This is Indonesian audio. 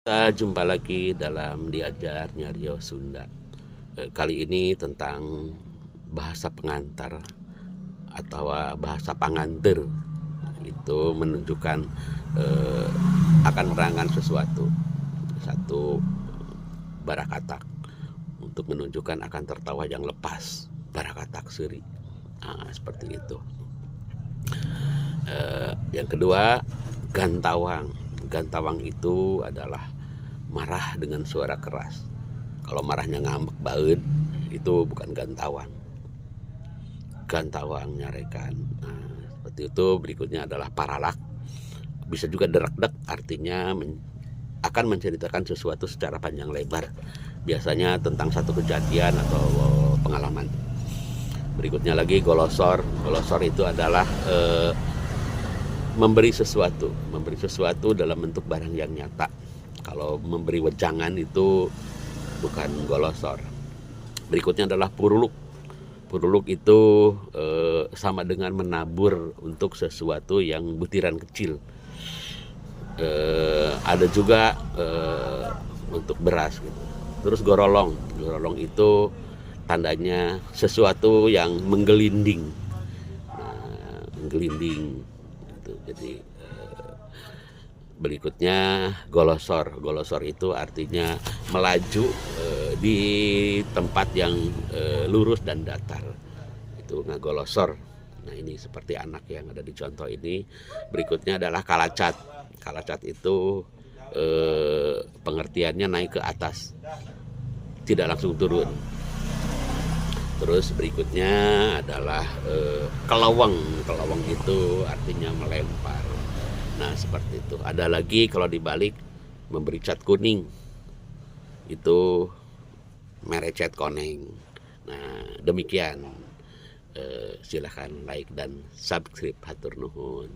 Kita jumpa lagi dalam Diajar Nyario Sunda. Kali ini tentang bahasa pengantar atau bahasa panganter. Itu menunjukkan akan menerangkan sesuatu, satu barakatak, untuk menunjukkan akan tertawa yang lepas, barakatak seri. Seperti itu. Yang kedua, gantawang. Gantawang itu adalah marah dengan suara keras. Kalau marahnya ngambek baut, itu bukan gantawang. Gantawang nyarekan. Seperti itu. Berikutnya adalah paralak. Bisa juga derak-dek, artinya akan menceritakan sesuatu secara panjang lebar. Biasanya tentang satu kejadian atau pengalaman. Berikutnya lagi golosor. Golosor itu adalah memberi sesuatu dalam bentuk barang yang nyata. Kalau memberi wejangan itu bukan golosor. Berikutnya adalah puruluk. Puruluk itu sama dengan menabur untuk sesuatu yang butiran kecil. Ada juga untuk beras gitu. Terus gorolong. Gorolong itu tandanya sesuatu yang menggelinding. Menggelinding gitu. Jadi berikutnya golosor. Golosor itu artinya melaju di tempat yang lurus dan datar. Itu ngagolosor. Nah, ini seperti anak yang ada di contoh ini. Berikutnya adalah kalacat. Kalacat itu pengertiannya naik ke atas, tidak langsung turun. Terus berikutnya adalah kelawang. Kelawang itu artinya melempar. Nah, seperti itu. Ada lagi kalau dibalik, memberi cat kuning. Itu merecet koneng. Nah, demikian. Silahkan like dan subscribe. Hatur nuhun.